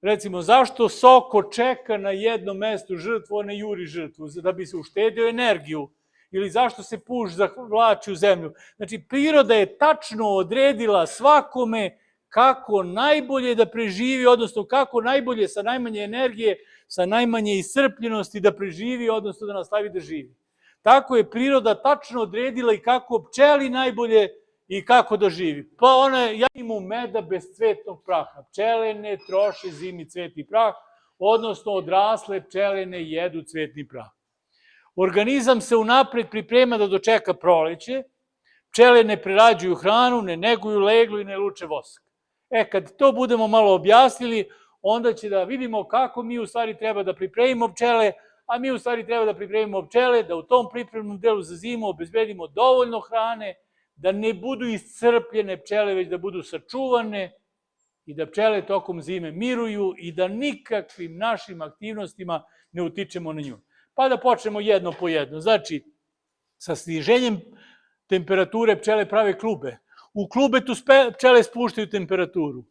Recimo, zašto soko čeka na jednom mestu žrtvu, a ne juri žrtvu, da bi se uštedio energiju? Ili zašto se puš zavlači u zemlju? Znači, priroda je tačno odredila svakome kako najbolje da preživi, odnosno kako najbolje sa najmanje energije, sa najmanje iscrpljenosti da preživi, odnosno da nastavi da živi. Tako je priroda tačno odredila i kako pčeli najbolje i kako da živi. Pa ja imam meda bez cvetnog praha. Pčele ne troše zimi cvetni prah, odnosno odrasle pčele ne jedu cvetni prah. Organizam se unapred priprema da dočeka proleće, pčele ne prerađuju hranu, ne neguju leglu i ne luče vosak. Kad to budemo malo objasnili, onda će da vidimo kako mi u stvari treba da pripremimo pčele, a mi u stvari treba da pripremimo pčele, da u tom pripremnom delu za zimu obezbedimo dovoljno hrane, da ne budu iscrpljene pčele, već da budu sačuvane i da pčele tokom zime miruju i da nikakvim našim aktivnostima ne utičemo na nju. Pa da počnemo jedno po jedno. Znači, sa sniženjem temperature pčele prave klube. U klubetu pčele spuštaju temperaturu.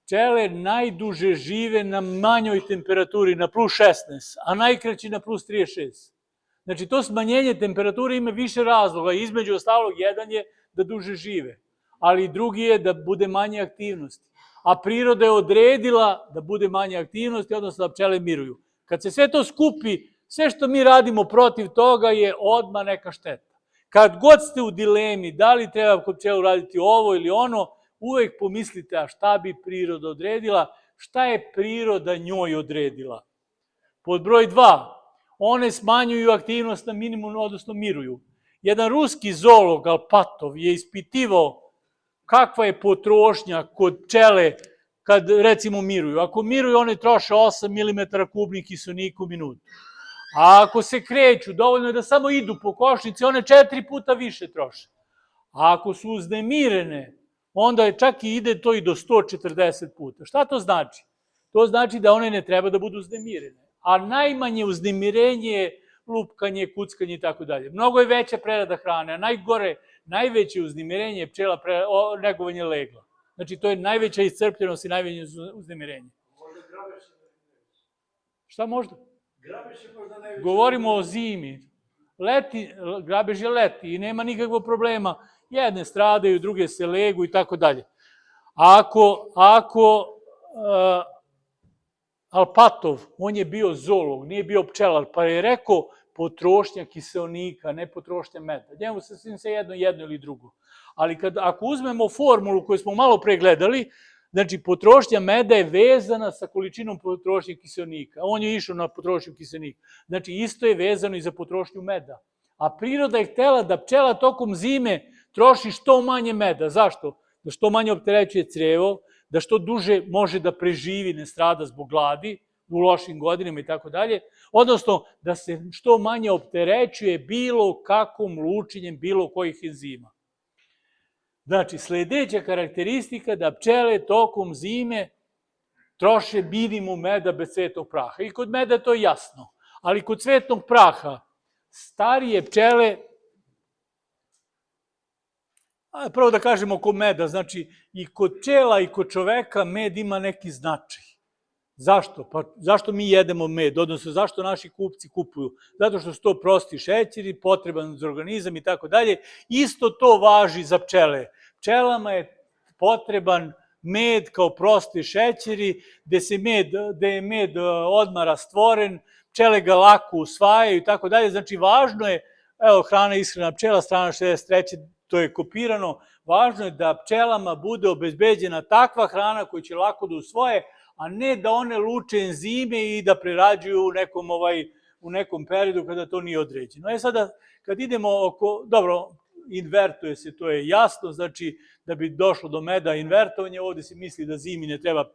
Pčele najduže žive na manjoj temperaturi, na plus 16, a najkraći na plus 36. Znači, to smanjenje temperature ima više razloga. Između ostalog, jedan je da duže žive, ali drugi je da bude manje aktivnosti. A priroda je odredila da bude manje aktivnosti, odnosno da pčele miruju. Kad se sve to skupi, sve što mi radimo protiv toga je odmah neka šteta. Kad god ste u dilemi da li treba kod pčela uraditi ovo ili ono, uvek pomislite, a šta bi priroda odredila, šta je priroda njoj odredila. Pod broj 2, one smanjuju aktivnost na minimum, odnosno miruju. Jedan ruski zoolog, Alpatov, je ispitivao kakva je potrošnja kod pčele kad, recimo, miruju. Ako miruju, one troše 8 mm kubnih kiseonika u minutu. A ako se kreću, dovoljno je da samo idu po košnici, one 4 puta više troše. A ako su uznemirene, onda je čak i ide to i do 140 puta. Šta to znači? To znači da one ne treba da budu uznemirene. A najmanje uznemirenje je lupkanje, kuckanje i tako dalje. Mnogo je veća prerada hrane, a najveće uznemirenje je pčela negovanje legla. Znači, to je najveća iscrpljenost i najveće uznemirenje. Možda grabež je najveće. Šta možda? Grabež je možda najveće. Govorimo o zimi. Grabež je leti i nema nikakvog problema. Jedne stradaju, druge se legu i tako dalje. Ako Alpatov, on je bio zoolog, nije bio pčelar, pa je rekao potrošnja kiseonika, ne potrošnja meda. Njemu se jedno ili drugo. Ali ako uzmemo formulu koju smo malo pregledali, znači potrošnja meda je vezana sa količinom potrošnje kiseonika. On je išao na potrošnju kiseonika. Znači isto je vezano i za potrošnju meda. A priroda je htela da pčela tokom zime troši što manje meda. Zašto? Da što manje opterećuje crevo, da što duže može da preživi, ne strada zbog gladi u lošim godinama i tako dalje, odnosno da se što manje opterećuje bilo kakvom lučenjem bilo kojih enzima. Znači, sledeća karakteristika da pčele tokom zime troše minimum meda bez cvetnog praha. I kod meda to je jasno, ali kod cvetnog praha starije pčele, prvo da kažemo kod meda, znači i kod pčela i kod čoveka med ima neki značaj. Zašto? Pa zašto mi jedemo med, odnosno zašto naši kupci kupuju? Zato što su to prosti šećeri, potreban za organizam i tako dalje. Isto to važi za pčele. Pčelama je potreban med kao prosti šećeri, gde je med odmah rastvoren, pčele ga lako usvajaju i tako dalje. Znači, važno je, evo, hrana i ishrana pčela, strana 63, to je kopirano, važno je da pčelama bude obezbeđena takva hrana koju će lako da usvoje, a ne da one luče enzime i da prerađuju u nekom periodu kada to nije određeno. Sada, kad idemo dobro, invertuje se, to je jasno, znači da bi došlo do meda invertovanja, ovde se misli da zimi ne treba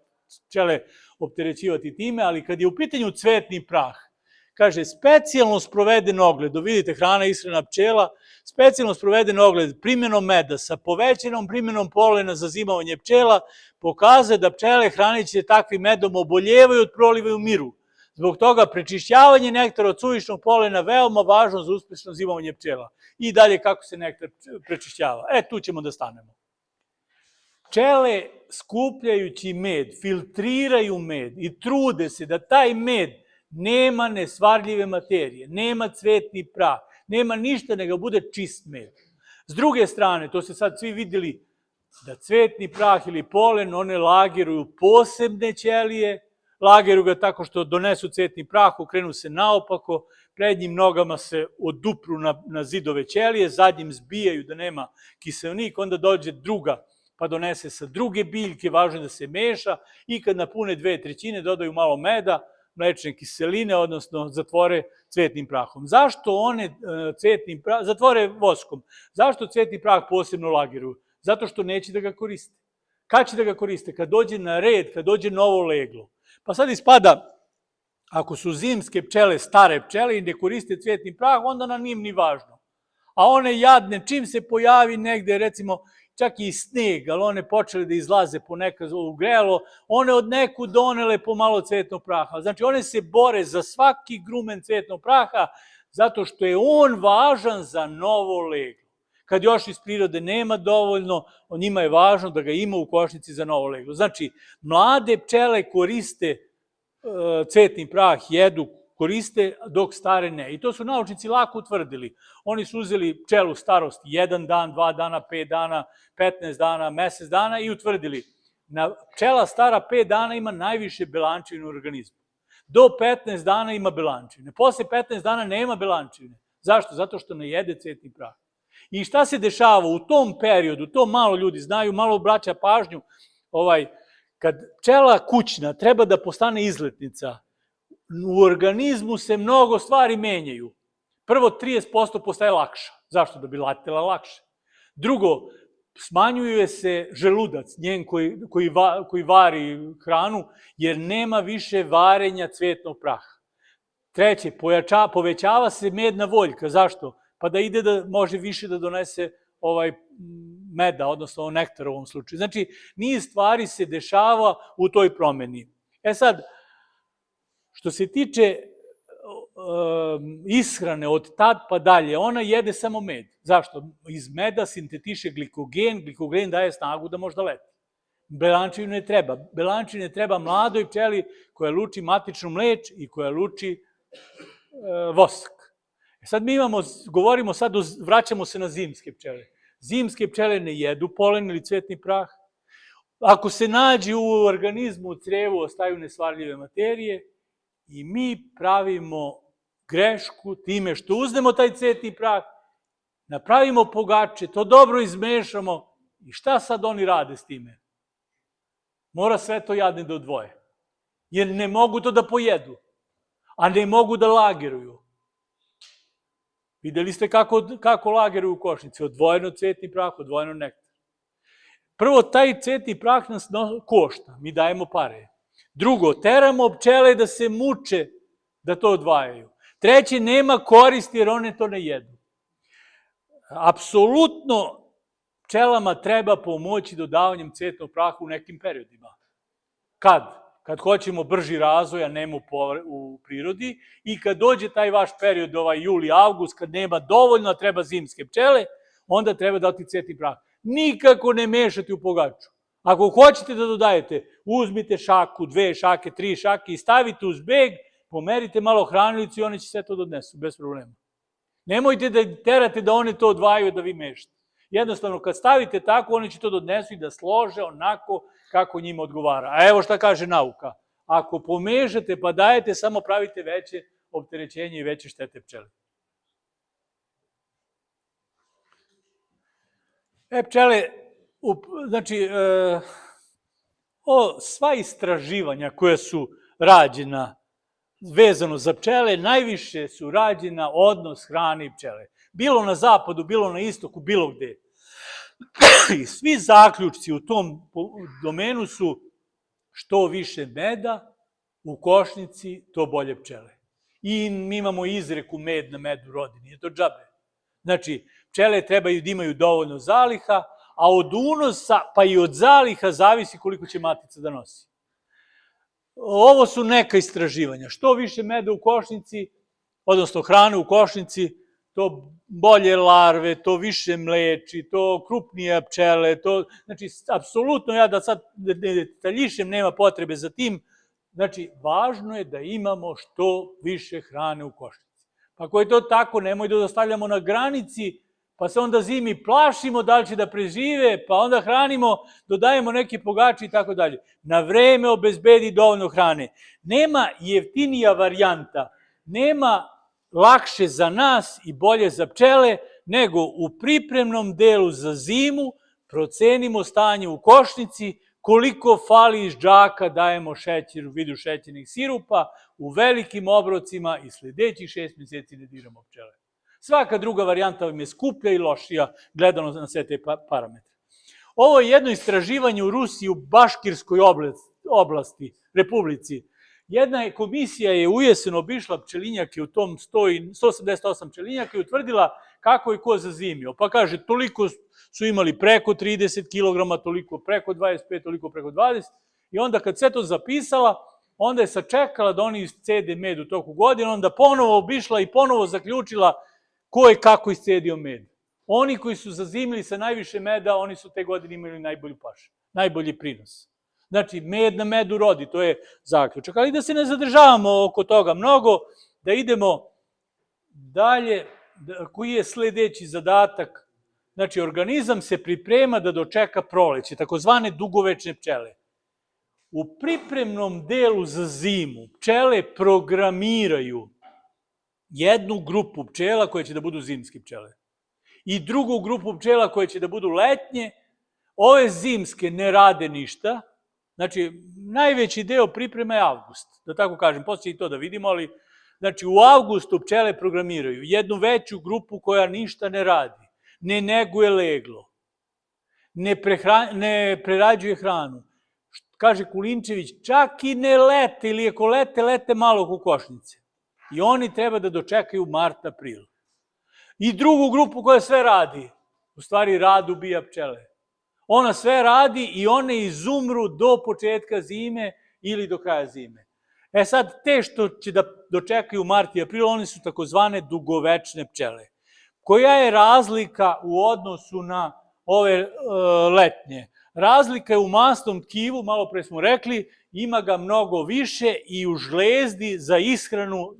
pčele opterećivati time, ali kad je u pitanju cvetni prah, kaže, specijalno sproveden ogled, vidite, hrana i ishrana pčela, specijalno sproveden ogled primjenom meda sa povećenom primjenom polena za zimavanje pčela, pokazuje da pčele hraneći se takvim medom oboljevaju od proliva i umiru. Zbog toga prečišćavanje nektara od suvišnog polena veoma važno za uspešno zimavanje pčela. I dalje kako se nektar prečišćava. Tu ćemo da stanemo. pčele skupljajući med, filtriraju med i trude se da taj med nema nesvarljive materije, nema cvetni prah, nema ništa nego bude čist med. S druge strane, to se sad svi vidjeli, da cvetni prah ili polen, one lageruju posebne ćelije, lageruju ga tako što donesu cvetni prah, okrenu se naopako, prednjim nogama se odupru na zidove ćelije, zadnjim zbijaju da nema kiselnik, onda dođe druga, pa donese sa druge biljke, važno je da se meša i kad napune 2/3 dodaju malo meda, mlečne kiseline, odnosno zatvore cvetnim prahom. Zašto one cvetnim prahom, zatvore voskom, zašto cvetni prah posebno lageruju? Zato što neće da ga koriste. Kad će da ga koriste? Kad dođe na red, kad dođe novo leglo. Pa sad ispada, ako su zimske pčele, stare pčele i ne koriste cvetni prah, onda nam nije ni važno. A one jadne, čim se pojavi negde, recimo, čak i sneg, ali one počele da izlaze ponekad u grelo, one od neku donele po malo cvetnog praha. Znači, one se bore za svaki grumen cvetnog praha, zato što je on važan za novo leglo. Kad još iz prirode nema dovoljno, njima je važno da ga ima u košnici za novo leglo. Znači, mlade pčele koriste cvetni prah, jedu, koriste, dok stare ne. I to su naučnici lako utvrdili. Oni su uzeli pčelu starosti 1 dan, 2 dana, 5 dana, 15 dana, mesec dana i utvrdili. Pčela stara 5 dana ima najviše belančevine u organizmu. Do 15 dana ima belančevine. Posle 15 dana nema belančevine. Zašto? Zato što ne jede cvetni prah. I šta se dešava u tom periodu, to malo ljudi znaju, malo obraća pažnju, kad pčela kućna treba da postane izletnica, u organizmu se mnogo stvari menjaju. Prvo, 30% postaje lakša. Zašto? Da bi letela lakše. Drugo, smanjuje se želudac, njen koji vari hranu, jer nema više varenja cvetnog praha. Treće, povećava se medna voljka. Zašto? Pa da ide da može više da donese meda, odnosno nektar u ovom slučaju. Znači, niz stvari se dešava u toj promeni. E sad, što se tiče ishrane od tad pa dalje, ona jede samo med. Zašto? Iz meda sintetiše glikogen daje snagu da može da leti. Belančevine ne treba. Belančevine treba mladoj pčeli koja luči matičnu mleč i koja luči vosak. Sad mi govorimo sad, vraćamo se na zimske pčele. Zimske pčele ne jedu polen ili cvetni prah. Ako se nađe u organizmu, u crevu, ostaju nesvarljive materije i mi pravimo grešku time što uzmemo taj cvetni prah, napravimo pogače, to dobro izmešamo i šta sad oni rade s time? Mora sve to jadne da odvoje. Jer ne mogu to da pojedu, a ne mogu da lageruju. Videli ste kako lageruju u košnici, odvojeno cvetni prah, odvojeno nektar. Prvo, taj cvetni prah nas košta, mi dajemo pare. Drugo, teramo pčele da se muče da to odvajaju. Treće, nema koristi jer one to ne jedu. Apsolutno pčelama treba pomoći dodavanjem cvetnog praha u nekim periodima. Kad? Kad hoćemo brži razvoj, a nema u prirodi, i kad dođe taj vaš period, juli, avgust, kad nema dovoljno, a treba zimske pčele, onda treba dati cvetni prah. Nikako ne mešati u pogaču. Ako hoćete da dodajete, uzmite šaku, 2 šake, 3 šake i stavite uz beg, pomerite malo hranilicu i oni će sve to odnesu, bez problema. Nemojte da terate da one to odvajaju da vi mešate. Jednostavno, kad stavite tako, oni će to odnesu i da slože onako kako njima odgovara. A evo šta kaže nauka. Ako pomežete pa dajete, samo pravite veće opterećenje i veće štete pčeli. Pčele, znači, sva istraživanja koja su rađena vezano za pčele, najviše su rađena odnos hrane i pčele. Bilo na zapadu, bilo na istoku, bilo gde. I svi zaključci u tom domenu su što više meda u košnici, to bolje pčele. I mi imamo izreku med na medu rodi, nije to džabe. Znači, pčele trebaju da imaju dovoljno zaliha, a od unosa pa i od zaliha zavisi koliko će matica da nosi. Ovo su neka istraživanja. Što više meda u košnici, odnosno hrane u košnici, to bolje larve, to više mleči, to krupnije pčele, to, znači, apsolutno ja da sad detaljišem, nema potrebe za tim, znači, važno je da imamo što više hrane u košnici. Pa ako je to tako, nemoj da ostavljamo na granici, pa se onda zimi plašimo da li će da prežive, pa onda hranimo, dodajemo neki pogači i tako dalje. Na vreme obezbedi dovoljno hrane. Nema jeftinija varijanta, nema lakše za nas i bolje za pčele, nego u pripremnom delu za zimu procenimo stanje u košnici, koliko fali iz džaka dajemo šećer u vidu šećernih sirupa, u velikim obrocima i sljedećih 6 mjeseci ne diramo pčele. Svaka druga varijanta vam je skuplja i lošija, gledano na sve te parametre. Ovo je jedno istraživanje u Rusiji, u Baškirskoj oblasti, republici. Jedna komisija je u jesen obišla pčelinjake u tom 188 pčelinjaka i utvrdila kako je ko zazimio. Pa kaže, toliko su imali preko 30 kg, toliko preko 25, toliko preko 20. I onda kad sve to zapisala, onda je sačekala da oni iscede med u toku godine, onda ponovo obišla i ponovo zaključila ko je kako iscedio med. Oni koji su zazimili sa najviše meda, oni su te godine imali najbolju pašu, najbolji prinos. Znači, med na medu rodi, to je zaključak. Ali da se ne zadržavamo oko toga mnogo, da idemo dalje, koji je sljedeći zadatak. Znači, organizam se priprema da dočeka proleće, takozvane dugovečne pčele. U pripremnom delu za zimu pčele programiraju jednu grupu pčela koje će da budu zimske pčele i drugu grupu pčela koje će da budu letnje. Ove zimske ne rade ništa, znači najveći deo priprema je avgust, da tako kažem, poslije i to da vidimo, ali znači u avgustu pčele programiraju jednu veću grupu koja ništa ne radi, ne neguje leglo, ne prerađuje hranu. Kaže Kulinčević, čak i ne lete, ili ako lete, lete malo kokošnice. I oni treba da dočekaju mart, april. I drugu grupu koja sve radi, u stvari rad ubija pčele. Ona sve radi i one izumru do početka zime ili do kraja zime. E sad, te što će da dočekaju mart i april, one su takozvane dugovečne pčele. Koja je razlika u odnosu na ove letnje? Razlika je u masnom tkivu, malo pre smo rekli, ima ga mnogo više i u žlezdi za ishranu,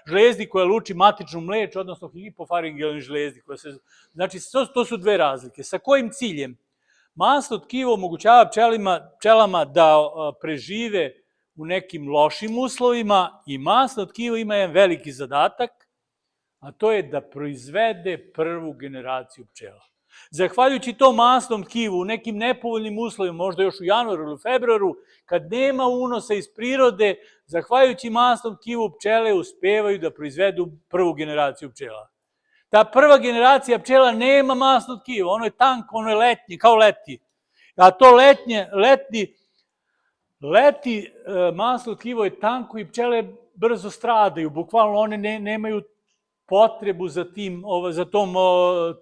žlezdi koja luči matičnu mleč, odnosno hipofaringealnoj žlezdi. Znači, to su dve razlike. Sa kojim ciljem? Masno tkivo omogućava pčelama da prežive u nekim lošim uslovima i masno tkivo ima jedan veliki zadatak, a to je da proizvede prvu generaciju pčela. Zahvaljujući tom masnom tkivu u nekim nepovoljnim uslovima, možda još u januaru ili februaru, kad nema unosa iz prirode, zahvaljujući masnom tkivu pčele uspevaju da proizvedu prvu generaciju pčela. Ta prva generacija pčela nema masno tkivo, ono je tanko, ono je letnje, kao leti. A to leti masno tkivo je tanko i pčele brzo stradaju, bukvalno one nemaju potrebu za tom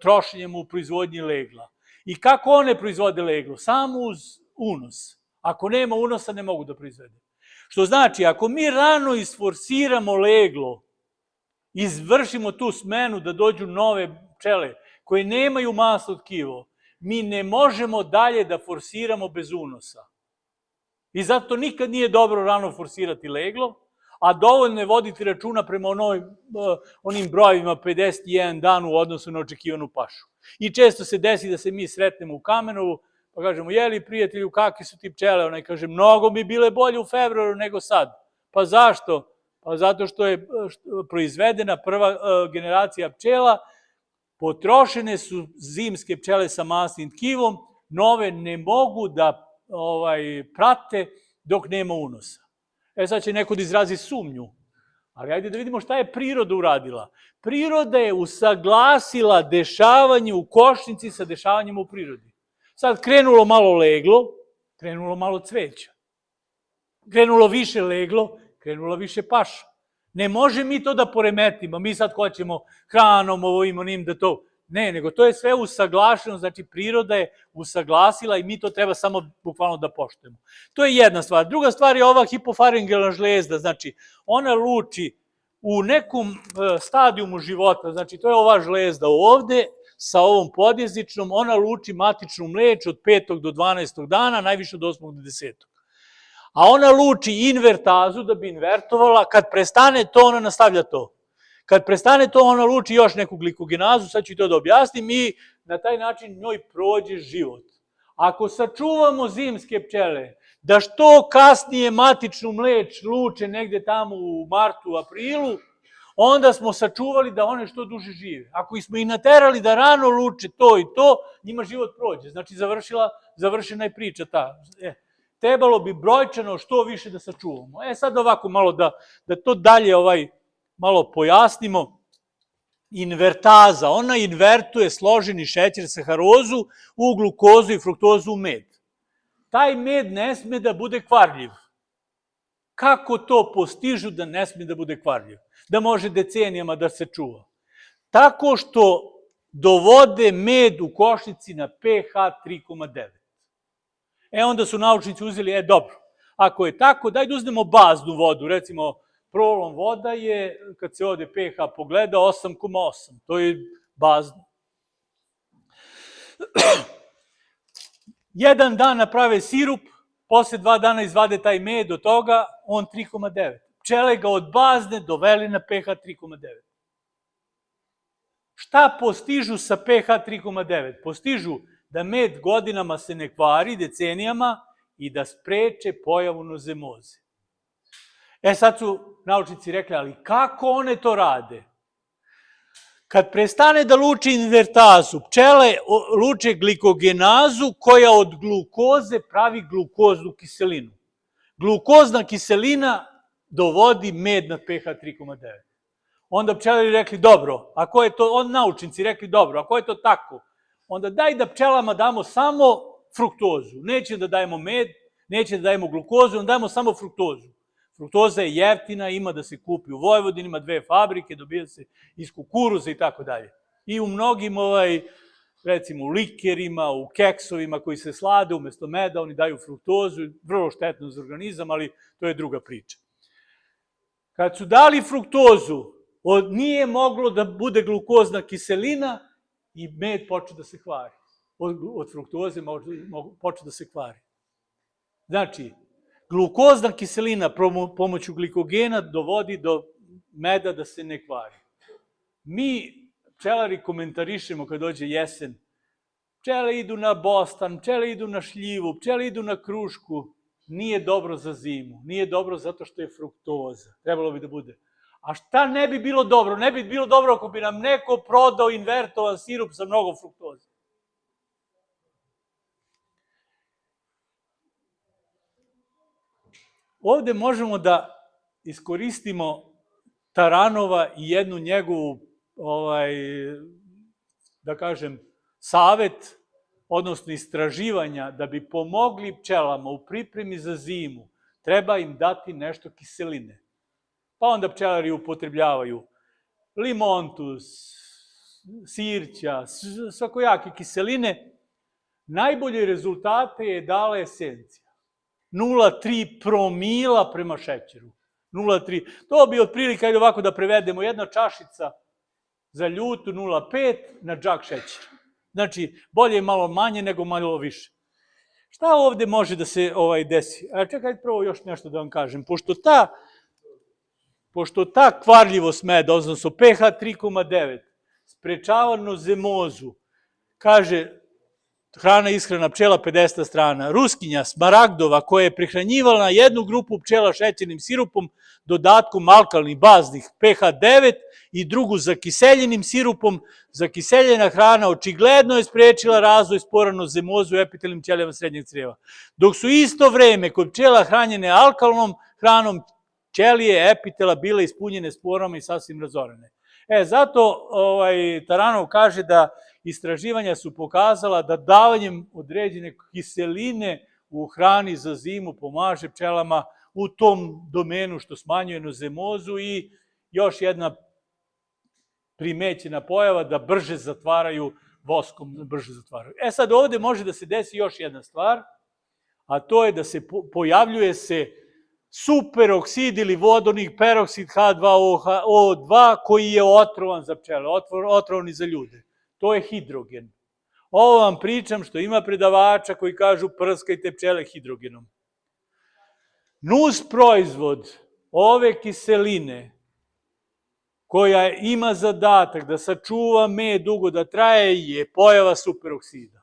trošenjem u proizvodnji legla. I kako one proizvode leglo? Samo uz unos. Ako nema unosa, ne mogu da proizvede. Što znači, ako mi rano isforsiramo leglo, izvršimo tu smenu da dođu nove pčele koje nemaju masno tkivo, mi ne možemo dalje da forsiramo bez unosa. I zato nikad nije dobro rano forsirati leglo, a dovoljno je voditi računa prema onim brojevima 51 dan u odnosu na očekivanu pašu. I često se desi da se mi sretnemo u Kamenovu, pa kažemo, jeli prijatelju, kakvi su ti pčele? Ona kaže, mnogo bi bile bolje u februaru nego sad. Pa zašto? Pa zato što je proizvedena prva generacija pčela, potrošene su zimske pčele sa masnim tkivom, nove ne mogu da prate dok nema unosa. E sad će neko da izrazi sumnju, ali ajde da vidimo šta je priroda uradila. Priroda je usaglasila dešavanje u košnici sa dešavanjem u prirodi. Sad krenulo malo leglo, krenulo malo cveća. Krenulo više leglo, krenulo više paša. Ne može mi to da poremetimo, mi sad hoćemo hranom, onim da to... Ne, nego to je sve usaglašeno, znači priroda je usaglasila i mi to treba samo bukvalno da poštujemo. To je jedna stvar. Druga stvar je ova hipofaringealna žlezda, znači ona luči u nekom stadijumu života, znači to je ova žlezda ovde, sa ovom podjezičnom, ona luči matičnu mleč od 5. do 12. dana, najviše od 8. do 10. A ona luči invertazu da bi invertovala, kad prestane to, ona nastavlja to. Kad prestane to, ona luči još neku glikogenazu, sad ću i to da objasnim, i na taj način njoj prođe život. Ako sačuvamo zimske pčele, da što kasnije matičnu mleč luče negde tamo u martu, aprilu, onda smo sačuvali da one što duže žive. Ako smo ih naterali da rano luče to i to, njima život prođe. Znači, završena je priča ta. Trebalo bi brojčano što više da sačuvamo. Sad ovako malo da to dalje malo pojasnimo. Invertaza, ona invertuje složeni šećer, saharozu u glukozu i fruktozu u med. Taj med ne sme da bude kvarljiv. Kako to postižu da ne sme da bude kvarljiv? Da može decenijama da se čuva? Tako što dovode med u košnici na pH 3,9. Onda su naučnici uzeli, dobro, ako je tako, daj da uzmemo baznu vodu, recimo, Prolom voda je, kad se ovde pH pogleda, 8,8. To je bazno. Jedan dan naprave sirup, posle 2 dana izvade taj med od toga, on 3,9. Pčele ga od bazne doveli na pH 3,9. Šta postižu sa pH 3,9? Postižu da med godinama se ne kvari, decenijama, i da spreče pojavu nozemoze. Sad su naučnici rekli, ali kako one to rade? Kad prestane da luči invertazu, pčele luče glikogenazu koja od glukoze pravi glukoznu kiselinu. Glukozna kiselina dovodi med na pH 3,9. Onda pčeleri rekli, dobro, ako je to, naučnici rekli, dobro, ako je to tako, onda daj da pčelama damo samo fruktozu. Neće da dajemo med, neće da dajemo glukozu, onda dajemo samo fruktozu. Fruktoza je jeftina, ima da se kupi u Vojvodini, ima 2 fabrike, dobija se iz kukuruza i tako dalje. I u mnogim, recimo, u likerima, u keksovima koji se slade umesto meda, oni daju fruktozu, vrlo štetno za organizam, ali to je druga priča. Kad su dali fruktozu, nije moglo da bude glukozna kiselina i med počne da se kvari. Od fruktoze počne da se kvari. Znači, glukozna kiselina pomoću glikogena dovodi do meda da se ne kvari. Mi, pčelari, komentarišemo kad dođe jesen. Pčele idu na bostan, pčele idu na šljivu, pčele idu na krušku. Nije dobro za zimu, nije dobro zato što je fruktoza. Trebalo bi da bude. A šta ne bi bilo dobro? Ne bi bilo dobro ako bi nam neko prodao invertovan sirup sa mnogo fruktoze. Ovde možemo da iskoristimo Taranova i jednu njegovu, da kažem, savet, odnosno istraživanja, da bi pomogli pčelama u pripremi za zimu, treba im dati nešto kiseline. Pa onda pčelari upotrebljavaju limontu, sirća, svakojake kiseline. Najbolje rezultate je dala esencija. 0,3 promila prema šećeru. 0,3. To bi otprilike, ajde ovako da prevedemo, jedna čašica za ljutu 0,5 na džak šećera. Znači, bolje je malo manje nego malo više. Šta ovde može da se desi? Čekajte prvo još nešto da vam kažem. Pošto ta kvarljivost meda, odnosno pH 3,9, sprečava nozemozu, kaže Hrana i ishrana pčela 50. strana. Ruskinja Smaragdova koja je prihranjivala jednu grupu pčela šećernim sirupom dodatkom alkalnih baznih pH 9 i drugu zakiseljenim sirupom, zakiseljena hrana očigledno je sprečila razvoj spora nozemoze u epitelnim ćelijama srednjeg crijeva. Dok su isto vreme kod pčela hranjene alkalnom hranom, ćelije epitela bile ispunjene sporama i sasvim razorene. Zato Taranov kaže da istraživanja su pokazala da davanjem određene kiseline u hrani za zimu pomaže pčelama u tom domenu što smanjuje nozemozu i još jedna primećena pojava da brže zatvaraju voskom, brže zatvaraju. Sad ovde može da se desi još jedna stvar, a to je da se pojavljuje se superoksid ili vodonik peroksid H2O2 koji je otrovan za pčele, otrovan i za ljude. To je hidrogen. Ovo vam pričam što ima predavača koji kažu prskajte pčele hidrogenom. Nus proizvod ove kiseline koja ima zadatak da sačuva med dugo da traje je pojava superoksida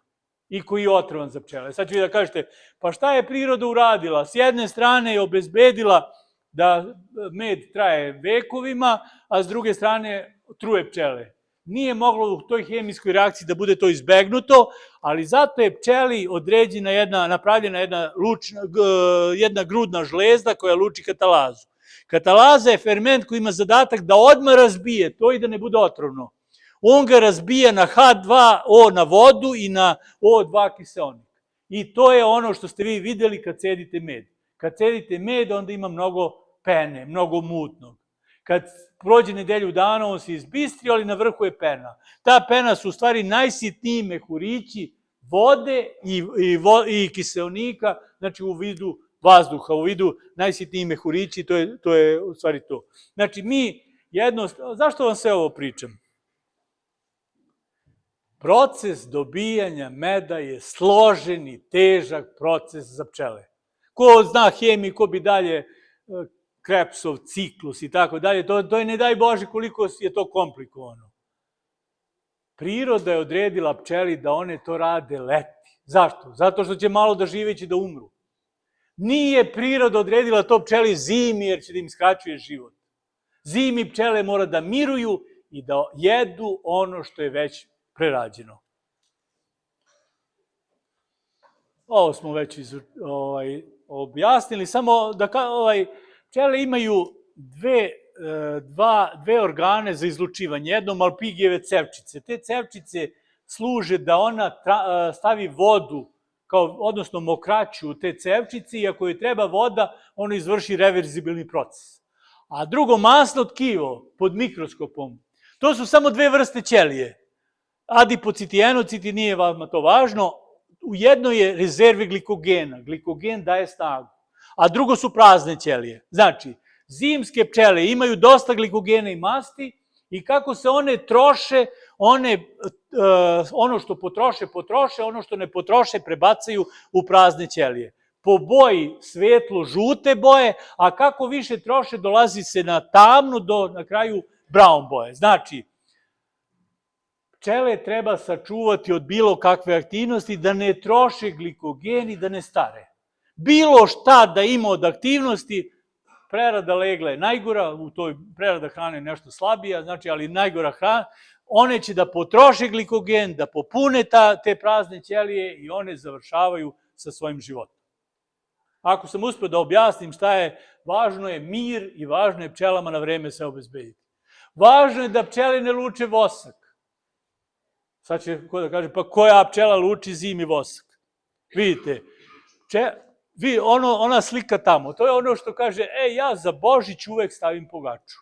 i koji je otrovan za pčele. Sad ću vi da kažete, pa šta je priroda uradila? S jedne strane je obezbedila da med traje vekovima, a s druge strane truje pčele. Nije moglo u toj hemijskoj reakciji da bude to izbegnuto, ali zato je pčeli napravljena jedna grudna žlezda koja luči katalazu. Katalaza je ferment koji ima zadatak da odmah razbije to i da ne bude otrovno. On ga razbija na H2O na vodu i na O2 kiseonik. I to je ono što ste vi videli kad cedite med. Kad cedite med, onda ima mnogo pene, mnogo mutnog. Kad prođe nedelju dana, on se izbistri, ali na vrhu je pena. Ta pena su u stvari najsitniji mehurići vode i kiseonika, znači u vidu vazduha, u vidu najsitnijih mehurići, to je u stvari to. Znači zašto vam sve ovo pričam? Proces dobijanja meda je složen i težak proces za pčele. Ko zna hemiju, ko bi dalje Krebsov ciklus i tako dalje, to je ne daj Bože koliko je to komplikovano. Priroda je odredila pčeli da one to rade leti. Zašto? Zato što će malo da žive i će da umru. Nije priroda odredila to pčeli zimi jer će da im skraćuje život. Zimi pčele mora da miruju i da jedu ono što je već prerađeno. Ovo smo već objasnili, samo da pčele imaju dve organe za izlučivanje. Jedno Malpigijeve cevčice. Te cevčice služe da ona stavi vodu, odnosno mokraću u te cevčice i ako joj treba voda, ona izvrši reverzibilni proces. A drugo, masno tkivo pod mikroskopom. To su samo dve vrste ćelije. Adipociti i enociti, nije vama to važno. U jednoj je rezerve glikogena. Glikogen daje snagu. A drugo su prazne ćelije. Znači, zimske pčele imaju dosta glikogena i masti i kako se one troše, ono što potroše, ono što ne potroše, prebacaju u prazne ćelije. Po boji svetlo-žute boje, a kako više troše, dolazi se na tamnu do, na kraju, brown boje. Znači, pčele treba sačuvati od bilo kakve aktivnosti, da ne troše glikogen i da ne stare. Bilo šta da ima od aktivnosti, prerada legla je najgora, u toj prerada hrane je nešto slabija, znači, ali najgora hrana, one će da potroše glikogen, da popune te prazne ćelije i one završavaju sa svojim životom. Ako sam uspio da objasnim šta je, važno je mir i važno je pčelama na vreme se obezbediti. Važno je da pčele ne luče vosak. Sad će ko da kaže, pa koja pčela luči zimi vosak? Vidite, ona slika tamo, to je ono što kaže, ja za Božić uvek stavim pogaču.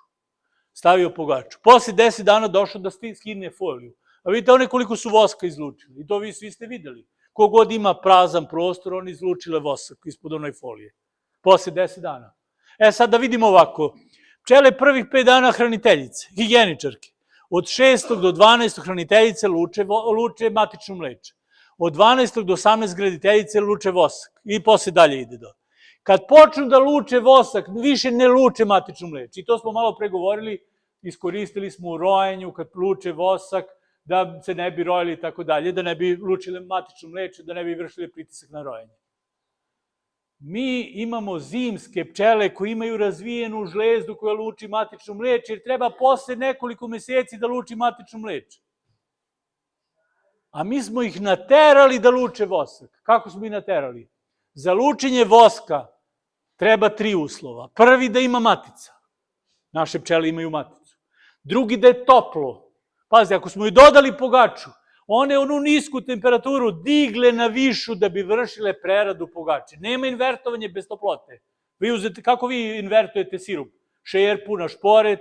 Stavio pogaču. Posle 10 dana došao da skine foliju. A vidite one koliko su voska izlučili. I to vi svi ste videli. Kogod ima prazan prostor, oni izlučile vosak ispod onoj folije. Posle 10 dana. Sad da vidimo ovako. Pčele prvih 5 dana hraniteljice, higijeničarke. Od 6. do 12. hraniteljice luče matično mleče. Od 12. do 18. graditeljice luče vosak. I posle dalje ide do. Kad počnu da luče vosak, više ne luče matično mleče. I to smo malo pregovorili, iskoristili smo u rojenju, kad luče vosak, da se ne bi rojili i tako dalje, da ne bi lučile matično mleče, da ne bi vršili pritisak na rojenje. Mi imamo zimske pčele koje imaju razvijenu žlezdu koja luči matično mleče, jer treba posle nekoliko meseci da luči matično mleče. A mi smo ih naterali da luče vosak. Kako smo ih naterali? Za lučenje voska treba 3 uslova. Prvi, da ima matica. Naše pčele imaju maticu. Drugi, da je toplo. Pazi, ako smo joj dodali pogaču, one onu nisku temperaturu digle na višu da bi vršile preradu pogače. Nema invertovanje bez toplote. Kako vi invertujete sirup? Šerpu na šporet,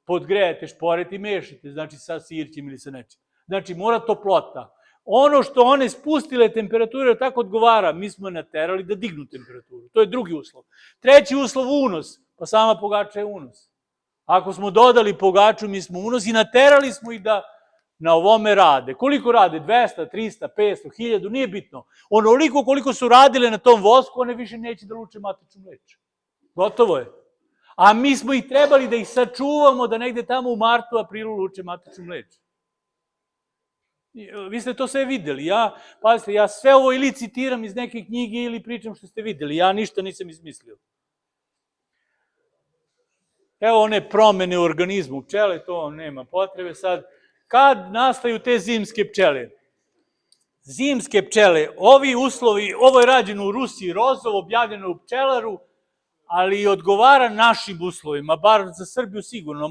podgrejete šporet i mešate, znači sa sirćem ili sa nečim. Znači, mora toplota. Ono što one spustile temperature, tako odgovara, mi smo naterali da dignu temperaturu. To je drugi uslov. Treći uslov, unos. Pa sama pogača je unos. Ako smo dodali pogaču, mi smo unos i naterali smo ih da na ovome rade. Koliko rade? 200, 300, 500, 1000, nije bitno. Onoliko koliko su radile na tom vosku, one više neće da luče matično mleče. Gotovo je. A mi smo ih trebali da ih sačuvamo, da negde tamo u martu, aprilu luče matično mleče. Vi ste to sve videli. Pazite, ja sve ovo ili citiram iz neke knjige ili pričam što ste videli. Ja ništa nisam izmislio. Evo one promene u organizmu pčele, to nema potrebe sad. Kad nastaju te zimske pčele? Zimske pčele, ovi uslovi, ovo je rađeno u Rusiji, Rozov, objavljeno u Pčelaru, ali odgovara našim uslovima, bar za Srbiju sigurno,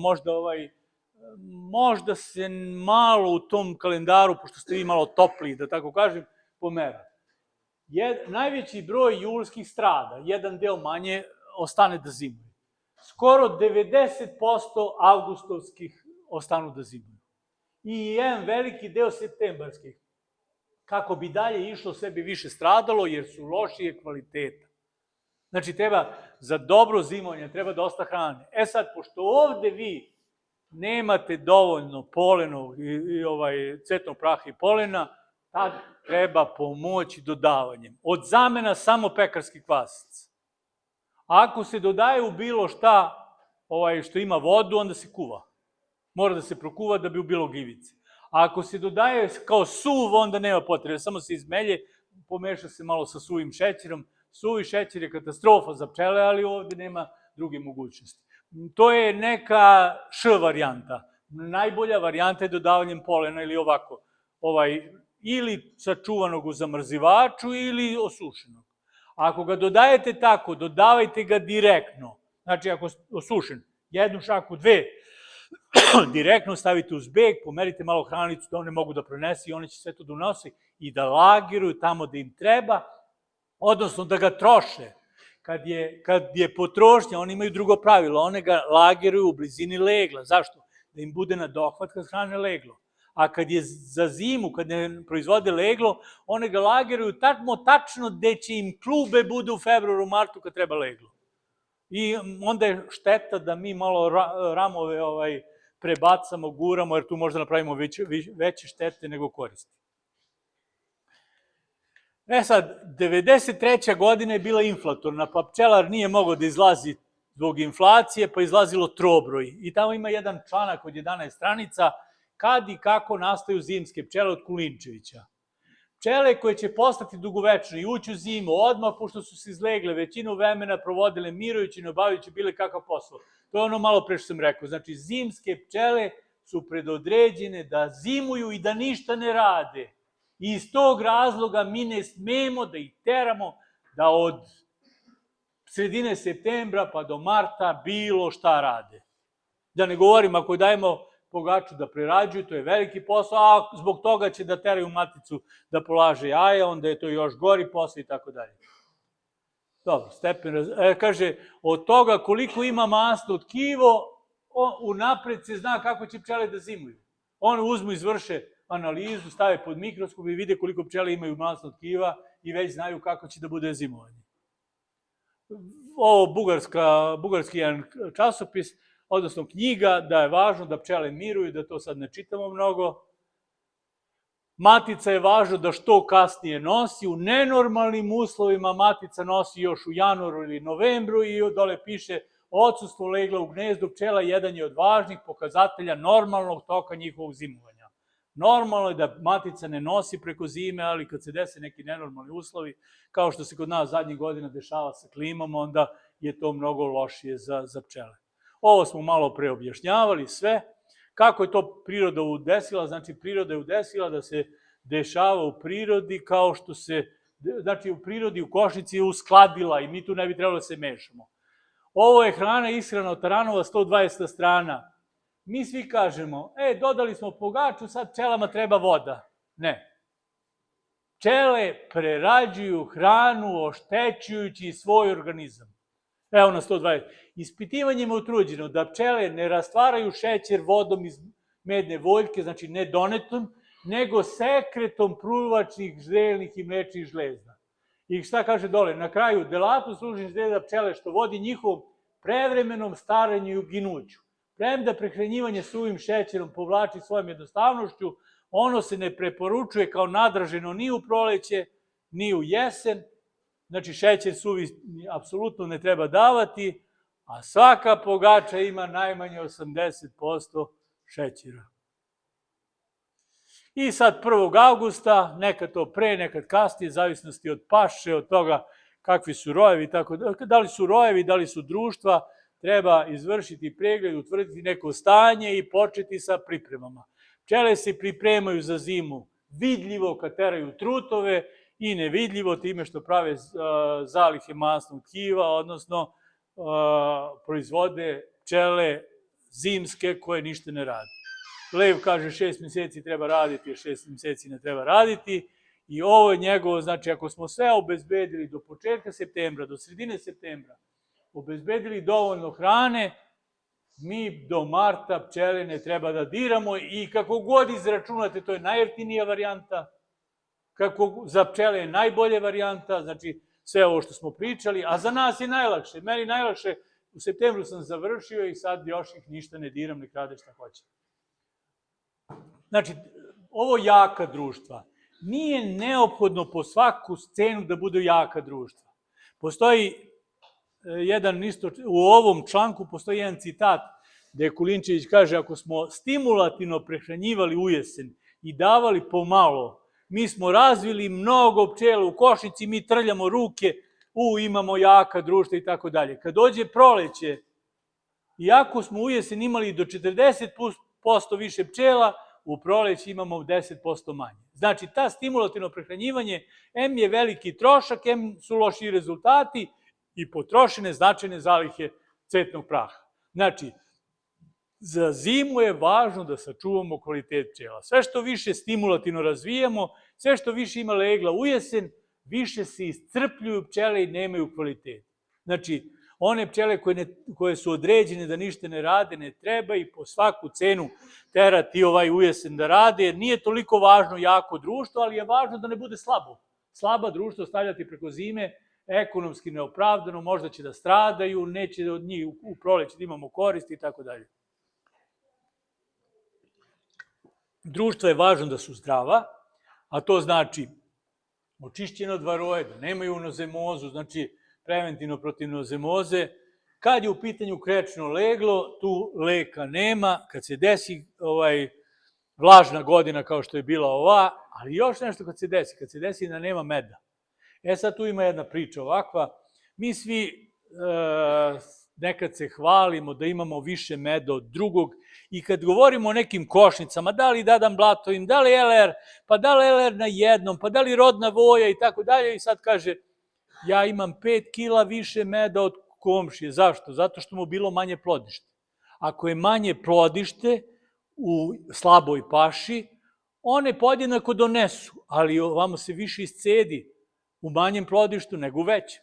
možda se malo u tom kalendaru, pošto ste vi malo topliji, da tako kažem, pomera. Najveći broj julskih strada, jedan deo manje, ostane da zimuje. Skoro 90% avgustovskih ostanu da zimuju. I jedan veliki deo septembarskih. Kako bi dalje išlo, sve bi više stradalo, jer su lošije kvaliteta. Znači, treba za dobro zimovanje, treba dosta hrane. Sad, pošto ovde vi nemate dovoljno polenog i cvetnog praha i polena, tad treba pomoći dodavanjem. Od zamena samo pekarski kvasac. Ako se dodaje u bilo šta što ima vodu, onda se kuva. Mora da se prokuva da bi ubilo gljivice. A ako se dodaje kao suv, onda nema potrebe, samo se izmelje, pomeša se malo sa suvim šećerom. Suvi šećer je katastrofa za pčele, ali ovde nema druge mogućnosti. To je neka varijanta. Najbolja varijanta je dodavanjem polena ili ovako. Ili sačuvanog u zamrzivaču ili osušenog. Ako ga dodajete tako, dodavajte ga direktno. Znači, ako je osušen, jednu šaku, dve, direktno stavite uz beg, pomerite malo hranicu da one mogu da pronese i one će sve to donose i da lagiruju tamo da im treba, odnosno da ga troše. Kad je potrošnja, oni imaju drugo pravilo, one ga lagiruju u blizini legla. Zašto? Da im bude na dohvat kad hrane leglo. A kad je za zimu, kad ne proizvode leglo, one ga lagiruju tačno gde će im klube bude u februaru, martu kad treba leglo. I onda je šteta da mi malo ramove prebacamo, guramo, jer tu možda napravimo veće štete nego koristi. Sad, 93. godina je bila inflatorna, pa pčelar nije mogao da izlazi zbog inflacije, pa izlazilo trobroj. I tamo ima jedan članak od 11 stranica, kad i kako nastaju zimske pčele od Kulinčevića. Pčele koje će postati dugovečne i ući u zimu odmah, pošto su se izlegle, većinu vremena provodile mirujući, ne obavljajući bilo kakav posao. To je ono malo pre što sam rekao. Znači, zimske pčele su predodređene da zimuju i da ništa ne rade. I iz tog razloga mi ne smemo da ih teramo da od sredine septembra pa do marta bilo šta rade. Da ne govorim, ako dajemo pogaču da prerađuju, to je veliki posao, a zbog toga će da teraju maticu da polaže jaja, onda je to još gori posao i tako dalje. Dobro, kaže, od toga koliko ima masno tkivo, unapred se zna kako će pčele da zimuju. One uzmu, izvrše analizu, stave pod mikroskop i vide koliko pčele imaju masno tkiva i već znaju kako će da bude zimovanje. Ovo bugarski jedan časopis, odnosno knjiga, da je važno da pčele miruju, da to sad ne čitamo mnogo. Matica je važno da što kasnije nosi, u nenormalnim uslovima matica nosi još u januaru ili novembru i dole piše odsustvo legla u gnezdu pčela jedan je od važnih pokazatelja normalnog toka njihovog zimovanja. Normalno je da matica ne nosi preko zime, ali kad se dese neki nenormalni uslovi, kao što se kod nas zadnjih godina dešava sa klimom, onda je to mnogo lošije za pčele. Ovo smo malo preobjašnjavali sve. Kako je to priroda udesila? Znači, priroda je udesila da se dešava u prirodi kao što se, znači, u prirodi u košnici je uskladila i mi tu ne bi trebalo da se mešamo. Ovo je hrana ishrana od taranova, 120 strana. Mi svi kažemo, dodali smo pogaču, sad pčelama treba voda. Ne. Pčele prerađuju hranu oštećujući svoj organizam. Evo na 120. Ispitivanjem je utvrđeno da pčele ne rastvaraju šećer vodom iz medne voljke, znači ne donetom, nego sekretom pruvačnih, ždeljnih i mlečnih žlezda. I šta kaže dole? Na kraju, delatnost lužnih žlezda pčele što vodi njihovom prevremenom staranju i uginuću. Premda prehranjivanje suvim šećerom povlači svojom jednostavnošću, ono se ne preporučuje kao nadraženo ni u proleće, ni u jesen. Znači, šećer suvi apsolutno ne treba davati, a svaka pogača ima najmanje 80% šećera. I sad 1. avgusta, nekad to pre, nekad kasnije, zavisnosti od paše, od toga kakvi su rojevi, da li su rojevi, da li su društva, treba izvršiti pregled, utvrditi neko stanje i početi sa pripremama. Pčele se pripremaju za zimu vidljivo kad teraju trutove i nevidljivo time što prave zalihe masnog tkiva, odnosno proizvode pčele zimske koje ništa ne rade. Lev kaže 6 meseci treba raditi, a 6 meseci ne treba raditi. I ovo je njegovo, znači ako smo sve obezbedili do početka septembra, do sredine septembra, obezbedili dovoljno hrane, mi do marta pčele ne treba da diramo i kako god izračunate, to je najjeftinija varijanta, kako za pčele je najbolje varijanta, znači sve ovo što smo pričali, a za nas je najlakše. Meni najlakše, u septembru sam završio i sad još ih ništa ne diram, ne krade šta hoće. Znači, ovo jaka društva. Nije neophodno po svaku cenu da budu jaka društva. Postoji jedan isto, u ovom članku postoji jedan citat gde Kulinčević kaže ako smo stimulativno prehranjivali u jesen i davali pomalo, mi smo razvili mnogo pčela u košnici, mi trljamo ruke, imamo jaka društva i tako dalje. Kad dođe proleće, iako smo u jesen imali do 40% više pčela, u proleći imamo 10% manje. Znači, ta stimulativno prehranjivanje, M je veliki trošak, M su loši rezultati i potrošene značajne zalihe cvetnog praha. Znači, za zimu je važno da sačuvamo kvalitet pčela. Sve što više stimulativno razvijamo, sve što više ima legla u jesen, više se iscrpljuju pčele i nemaju kvalitet. Znači, one pčele koje su određene da ništa ne rade, ne treba i po svaku cenu terati u jesen da rade, jer nije toliko važno jako društvo, ali je važno da ne bude slabo. Slaba društvo stavljati preko zime, ekonomski neopravdano, možda će da stradaju, neće od njih u proleće da imamo koristi i tako dalje. Društvo je važno da su zdrava, a to znači očišćeno od varoje, da nemaju nozemozu, znači preventivno protiv nozemoze. Kad je u pitanju krečno leglo, tu leka nema. Kad se desi vlažna godina kao što je bila ova, ali još nešto kad se desi da nema meda. Sad tu ima jedna priča ovakva. Mi svi nekad se hvalimo da imamo više meda od drugog i kad govorimo o nekim košnicama, da li Dadan Blatovim, da li LR, pa da li LR na jednom, pa da li rodna voja i tako dalje, i sad kaže ja imam 5 kila više meda od komšije. Zašto? Zato što mu bilo manje plodište. Ako je manje plodište u slaboj paši, one podjednako donesu, ali ovamo se više iscedi u manjem plodištu nego u većem.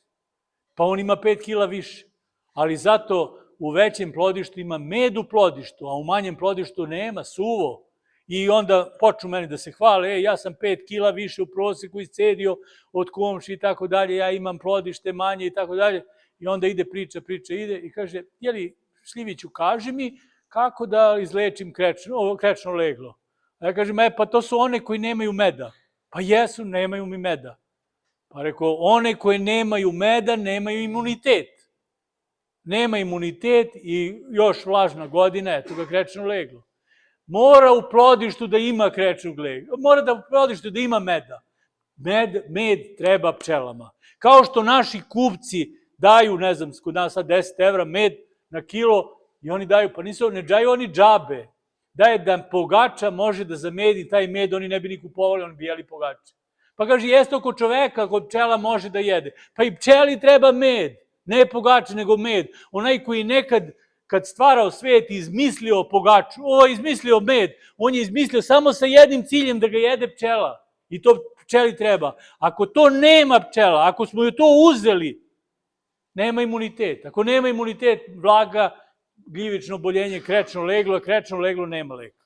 Pa on ima 5 kila više, ali zato u većem plodištu ima med u plodištu, a u manjem plodištu nema, suvo. I onda počnu meni da se hvale, ja sam 5 kila više u proseku iscedio od komši i tako dalje, ja imam plodište manje i tako dalje. I onda ide priča ide i kaže, jeli Šljiviću, kaži mi kako da izlečim krečno leglo. A ja kažem, pa to su one koji nemaju meda. Pa jesu, nemaju mi meda. Pa rekao, one koje nemaju meda, nemaju imunitet. Nema imunitet i još vlažna godina, eto ga krečno leglo. Mora u plodištu da ima krečnog legla. Mora da u plodištu da ima meda. Med treba pčelama. Kao što naši kupci daju, ne znam, kod nas sad 10 evra med na kilo i oni daju, pa ne daju oni džabe. Daje da pogača može da zamedi taj med, oni ne bi ni kupovali, oni bi jeli pogače. Pa kaže, jeste oko čoveka, kod pčela može da jede. Pa i pčeli treba med, ne pogače, nego med. Onaj koji nekad, kad stvarao svet, izmislio pogaču, izmislio med, on je izmislio samo sa jednim ciljem da ga jede pčela. I to pčeli treba. Ako to nema pčela, ako smo joj to uzeli, nema imunitet. Ako nema imunitet, vlaga, gljivično oboljenje, krečno leglo, a krečno leglo nema leka.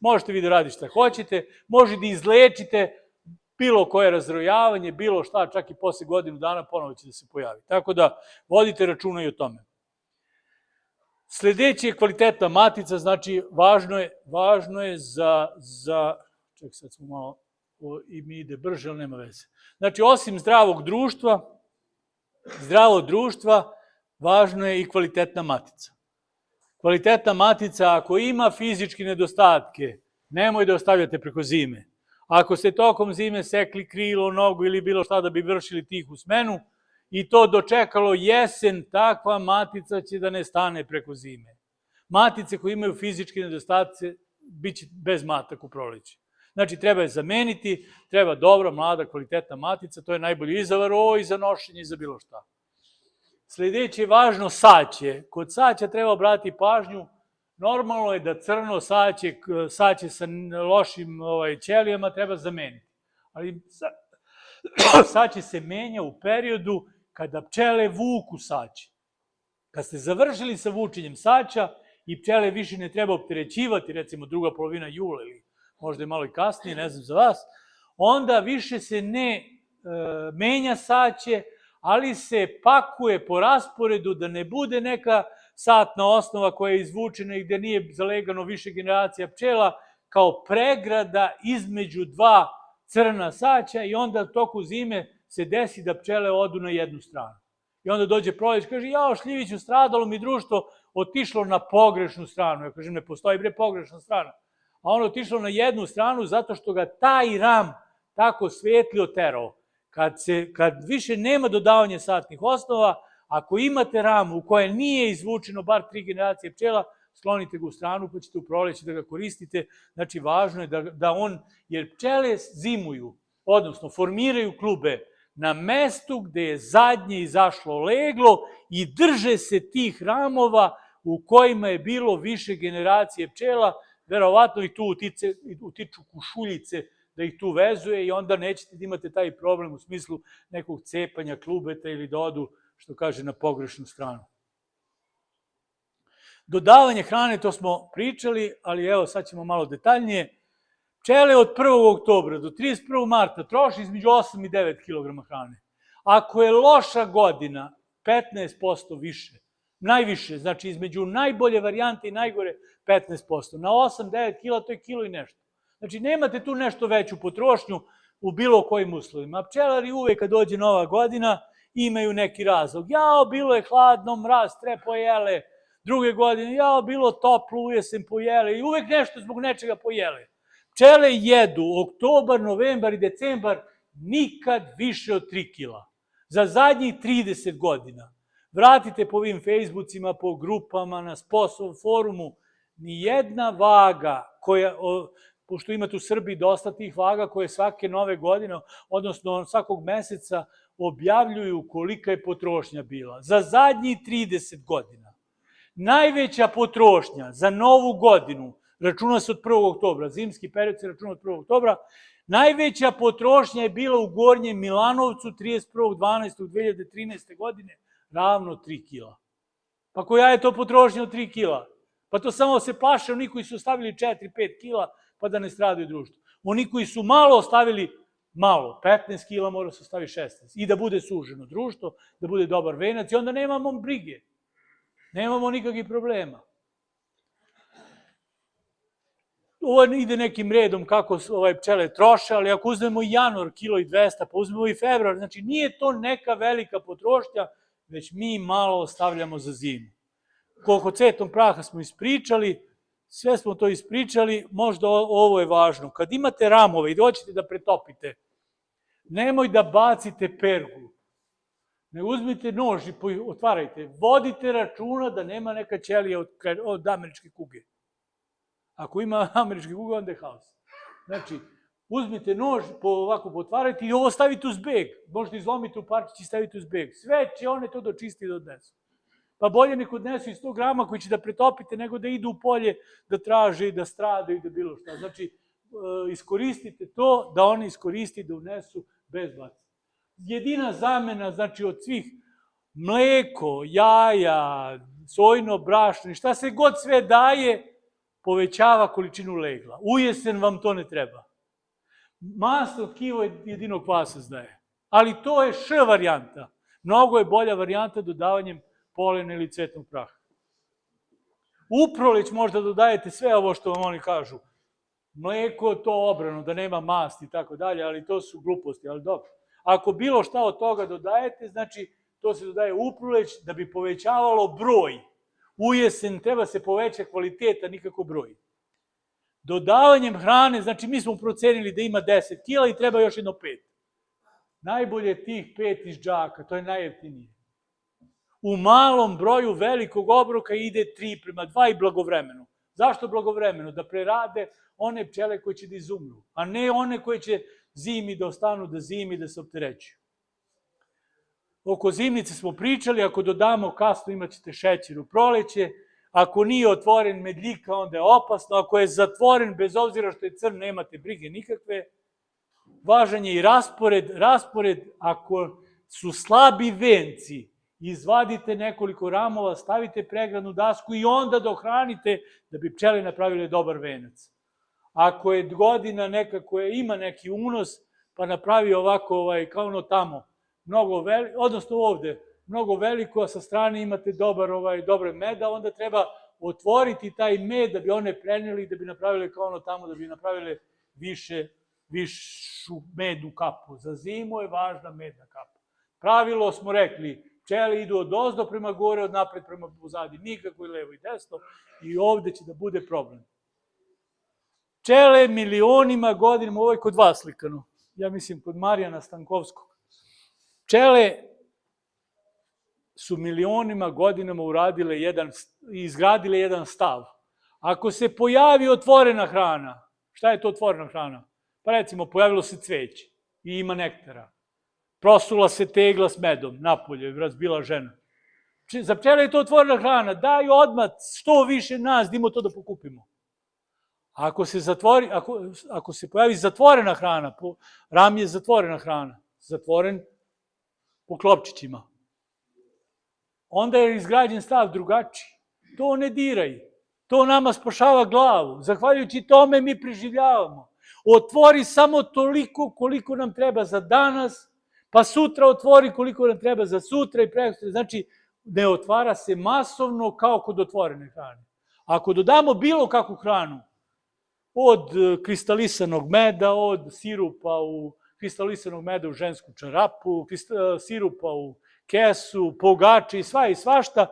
Možete vi da radite šta hoćete, možete da izlečite bilo koje razrojavanje, bilo šta, čak i posle godinu dana ponovo će da se pojavi. Tako da vodite računa i o tome. Sledeće je kvalitetna matica, znači važno je za ček, sad smo malo, i mi ide brže, ali nema veze. Znači, osim zdravog društva, važno je i kvalitetna matica. Kvalitetna matica, ako ima fizičke nedostatke, nemoj da ostavljate preko zime. Ako ste tokom zime sekli krilo, nogu ili bilo šta da bi vršili tihu smenu i to dočekalo jesen, takva matica će da ne stane preko zime. Matice koje imaju fizičke nedostatke bit će bez matak u proleće. Znači, treba je zameniti, treba dobra, mlada, kvalitetna matica, to je najbolje i za varo, i za nošenje, i za bilo šta. Sledeće je važno saće. Kod saća treba obratiti pažnju, normalno je da crno saće sa lošim ćelijama treba zameniti. Ali saće se menja u periodu kada pčele vuku saće. Kad ste završili sa vučenjem saća i pčele više ne treba opterećivati, recimo druga polovina jula ili možda je malo i kasnije, ne znam za vas, onda više se ne menja saće, ali se pakuje po rasporedu da ne bude neka satna osnova koja je izvučena i gde nije zalegano više generacija pčela kao pregrada između dva crna saća i onda u toku zime se desi da pčele odu na jednu stranu. I onda dođe proleć, kaže, jao šljiviću, stradalo mi društvo, otišlo na pogrešnu stranu. Ja kažem, ne postoji bre pogrešna strana. A ono otišlo na jednu stranu zato što ga taj ram tako svetli oterao. Kad više nema dodavanja satnih osnova, ako imate ramu u kojoj nije izvučeno bar 3 generacije pčela, sklonite ga u stranu pa ćete u proleće da ga koristite. Znači, važno je da on, jer pčele zimuju, odnosno formiraju klube na mestu gde je zadnje izašlo leglo i drže se tih ramova u kojima je bilo više generacije pčela, verovatno i tu utiču kušuljice da ih tu vezuje i onda nećete da imate taj problem u smislu nekog cepanja klubeta ili da odu, što kaže, na pogrešnu stranu. Dodavanje hrane, to smo pričali, ali evo sad ćemo malo detaljnije. Pčele od 1. oktobra do 31. marta troši između 8 i 9 kg hrane. Ako je loša godina, 15% više. Najviše, znači između najbolje varijante i najgore 15%. Na 8-9 kg to je kilo i nešto. Znači nemate tu nešto veću potrošnju u bilo kojim uslovima. Pčelari uvek kad dođe nova godina imaju neki razlog. Jao, bilo je hladno, mraz, tre pojele. Druge godine, jao, bilo toplo, ujesen pojele. I uvek nešto zbog nečega pojele. Pčele jedu oktobar, novembar i decembar nikad više od 3 kila. Za zadnjih 30 godina. Vratite po ovim Facebookima, po grupama, na Sposov forumu, nijedna vaga koja, pošto imate u Srbiji dosta tih vaga koje svake nove godine, odnosno svakog meseca, objavljuju kolika je potrošnja bila. Za zadnjih 30 godina. Najveća potrošnja za novu godinu, računa se od 1. oktobra, zimski period se računa od 1. oktobra, najveća potrošnja je bila u Gornjem Milanovcu 31.12.2013. godine, ravno 3 kila. Pa koja je to potrošnja od 3 kila? Pa to samo se plaše oni koji su ostavili 4-5 kila pa da ne stradaju društvo. Oni koji su malo ostavili malo, 15 kila mora se ostavi 16 i da bude suženo društvo, da bude dobar venac i onda nemamo brige. Nemamo nikakvih problema. Ovo ide nekim redom kako pčele troše, ali ako uzmemo i januar, kilo i 200, pa uzmemo i februar, znači nije to neka velika potrošnja, već mi malo ostavljamo za zimu. Koliko cetom praha smo ispričali, sve smo to ispričali, možda ovo je važno. Kad imate ramove i hoćete da pretopite, nemoj da bacite pergu. Ne uzmite nož i otvarajte. Vodite računa da nema neka ćelija od američke kuge. Ako ima američke kuge, onda je haos. Znači, uzmite nož, ovako potvarajte i ovo stavite uz beg. Možete izlomiti u parčić i stavite uz beg. Sve će one to dočistiti da odnesu. Pa bolje nek odnesu i 100 grama koji će da pretopite nego da idu u polje, da traže i da stradaju i da bilo šta. Znači, iskoristite to, da oni iskoristi da unesu bez bacanja. Jedina zamena, znači od svih mleko, jaja, sojno brašno i šta se god sve daje, povećava količinu legla. U jesen vam to ne treba. Masno tkivo jedinog kvasa zdaje. Ali to je Š varijanta. Mnogo je bolja varijanta dodavanjem polena ili cvetnog praha. U proleć možda dodajete sve ovo što vam oni kažu. Mleko, to obrano, da nema masti i tako dalje, ali to su gluposti, ali dobro. Ako bilo šta od toga dodajete, znači to se dodaje u proleć da bi povećavalo broj. U jesen treba se poveća kvaliteta, nikako broj. Dodavanjem hrane, znači mi smo procenili da ima 10 kila i treba još jedno 5. Najbolje tih 5 iz džaka, to je najjeftinije. U malom broju velikog obroka ide 3:2 i blagovremeno. Zašto blagovremeno? Da prerade one pčele koje će da izumru, a ne one koje će zimi da ostanu da zimi, da se opterećuju. Oko zimnice smo pričali, ako dodamo kasno imat ćete šećer u proleće, ako nije otvoren medljika onda je opasno, ako je zatvoren bez obzira što je crn nemate brige nikakve. Važan je i raspored, ako su slabi venci, izvadite nekoliko ramova, stavite pregradnu dasku i onda dohranite da bi pčele napravile dobar venac. Ako je godina neka koja ima neki unos, pa napravi ovako kao ono tamo, odnosno ovde, mnogo veliko, a sa strane imate dobar meda, onda treba otvoriti taj med da bi one preneli, da bi napravile kao ono tamo, da bi napravile višu mednu kapu. Za zimu je važna medna kapa. Pravilo smo rekli, pčele idu od ozdo prema gore, od napred prema pozadi, nikako i levo i desno, i ovde će da bude problem. Pčele milionima godina, ovo je kod vas slikano, ja mislim kod Marijana Stankovskog. Pčele su milionima godinama izgradile jedan stav. Ako se pojavi otvorena hrana, šta je to otvorena hrana? Pa recimo, pojavilo se cveće i ima nektara. Prosula se tegla s medom, napolje, razbila žena. Za pčele je to otvorena hrana, daj odmah što više nas, dimo to da pokupimo. Ako se pojavi zatvorena hrana, ram je zatvorena hrana, zatvoren po klopčićima, onda je izgrađen stav drugačiji. To ne diraj, to nama spašava glavu, zahvaljujući tome mi preživljavamo. Otvori samo toliko koliko nam treba za danas, pa sutra otvori koliko nam treba za sutra i prekosutra. Znači, ne otvara se masovno kao kod otvorene hrane. Ako dodamo bilo kakvu hranu, od kristalisanog meda, od sirupa kristalisanog meda u žensku čarapu, sirupa u kesu, pogače i sva i svašta,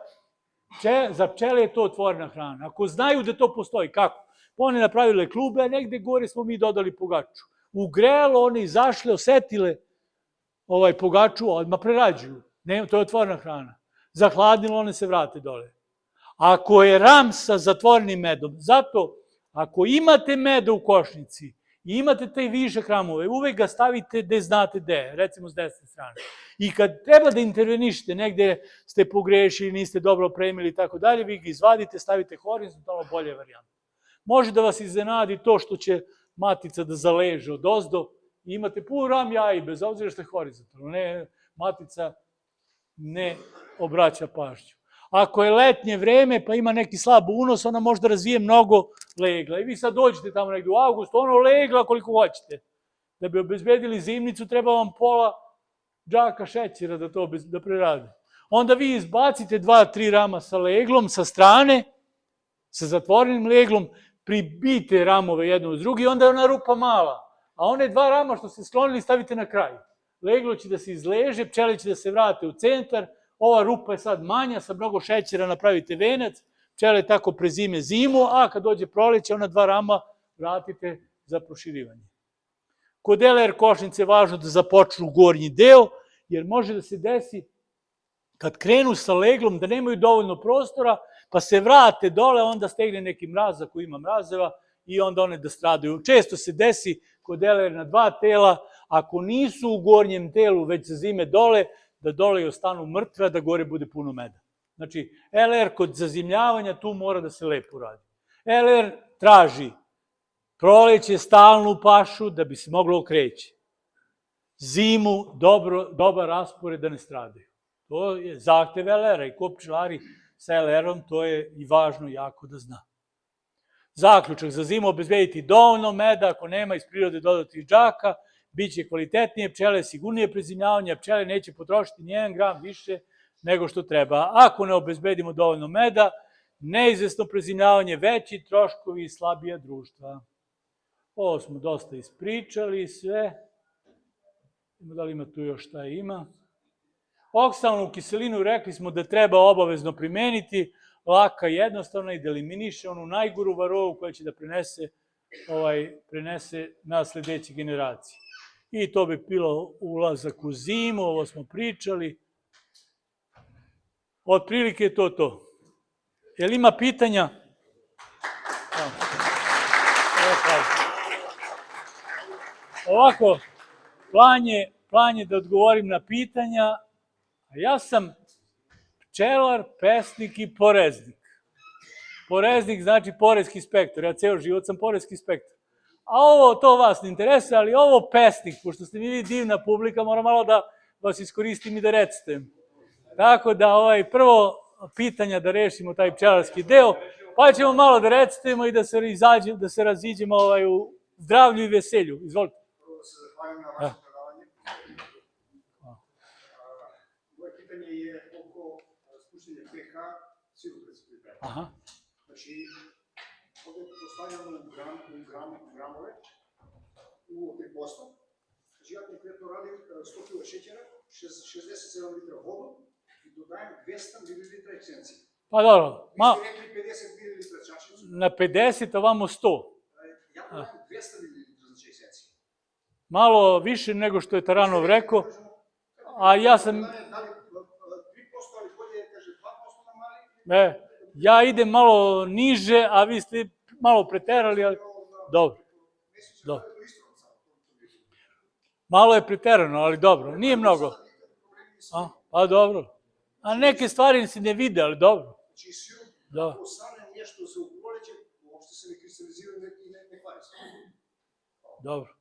za pčele je to otvorena hrana. Ako znaju da to postoji, kako? One napravile klube, a negde gore smo mi dodali pogaču. Ugrelo, one izašle, osetile pogaču, odmah prerađuju. To je otvorena hrana. Zahladilo, one se vrate dole. Ako je ram sa zatvorenim medom, zato ako imate meda u košnici i imate taj višak ramove, uvek ga stavite gde znate gde je, recimo s desne strane. I kad treba da intervenišete, negde ste pogrešili, niste dobro opremili i tako dalje, vi ga izvadite, stavite horizontalno, bolje varijanta. Može da vas iznenadi to što će matica da zaleže od ozdo i imate pun ram jaji, bez obzira što je horizontalno. Matica ne obraća pažnju. Ako je letnje vreme pa ima neki slab unos, ona može da razvije mnogo legla. I vi sad dođete tamo negde u avgustu, ono legla koliko hoćete. Da bi obezbedili zimnicu, treba vam pola džaka šećera da prerade. Onda vi izbacite 2-3 rama sa leglom, sa strane, sa zatvorenim leglom, pribijte ramove jedno uz drugi i onda je ona rupa mala. A one 2 rama što ste sklonili stavite na kraj. Leglo će da se izleže, pčele će da se vrate u centar, ova rupa je sad manja, sa mnogo šećera napravite venac, pčele tako prezime zimu, a kad dođe proleće, ona 2 rama vratite za proširivanje. Kod LR košnice je važno da započnu gornji deo, jer može da se desi kad krenu sa leglom da nemaju dovoljno prostora, pa se vrate dole, onda stegne neki mraz ako ima mrazeva i onda one da stradaju. Često se desi kod LR na 2 tela, ako nisu u gornjem telu, već za zime dole, da dole ostanu mrtve, da gore bude puno meda. Znači, LR kod zazimljavanja tu mora da se lepo radi. LR traži proleće stalnu pašu da bi se moglo okreći. Zimu dobar raspored da ne stradaju. To je zahtev LR-a i ko pčelari sa LR-om, to je i važno jako da zna. Zaključak za zimu, obezbediti dovoljno meda, ako nema iz prirode dodati džaka, bit će kvalitetnije pčele, sigurnije prezimljavanje, pčele neće potrošiti nijedan gram više nego što treba. Ako ne obezbedimo dovoljno meda, neizvesno prezimljavanje, veći troškovi i slabija društva. Ovo smo dosta ispričali sve. Da li ima tu još šta ima? Oksalnu kiselinu rekli smo da treba obavezno primeniti, laka i jednostavna i da eliminiše onu najgoru varovu koja će da prenese na sledeće generacije. I to bi bilo ulazak u zimu, ovo smo pričali. Otprilike je to. Jel ima pitanja? Ovako, plan je da odgovorim na pitanja, a ja sam pčelar, pesnik i poreznik. Poreznik znači poreski inspektor, ja ceo život sam poreski inspektor. A ovo, to vas ne interesuje, ali ovo pesnik, pošto ste mi divna publika, moram malo da vas iskoristim i da recitujem. Tako da, prvo pitanja da rešimo taj pčelarski deo, pa ćemo malo da recitujemo i da se raziđemo u zdravlju i veselju. Izvolite. Prvo da se zahvalim na vaše predavanje. Moje pitanje je oko spuštenja pH sirupredske pripreme. Znači, ovdje postavljamo u gramove, u 3%. Znači, ja konkretno radim 100 kg šećera, 67 litra vodu i dodajem 200 ml eksencije. Pa dobro. Vi ste rekli 50 ml čašicu. Na 50, ovamo 100. Ja dodajem 200 ml znači eksencije. Malo više nego što je Taranov rekao, a ja sam... Da li 3%, ali bolje kaže 2% na mali? Ja idem malo niže, a vi ste malo preterali, ali... Dobro. Malo je preterano, ali dobro. Nije mnogo. Pa dobro. A neke stvari se ne vide, ali dobro. Znači, sirup, ako ostane nešto za uproleće, uopšte se ne kristalizira i ne kvari se. Dobro.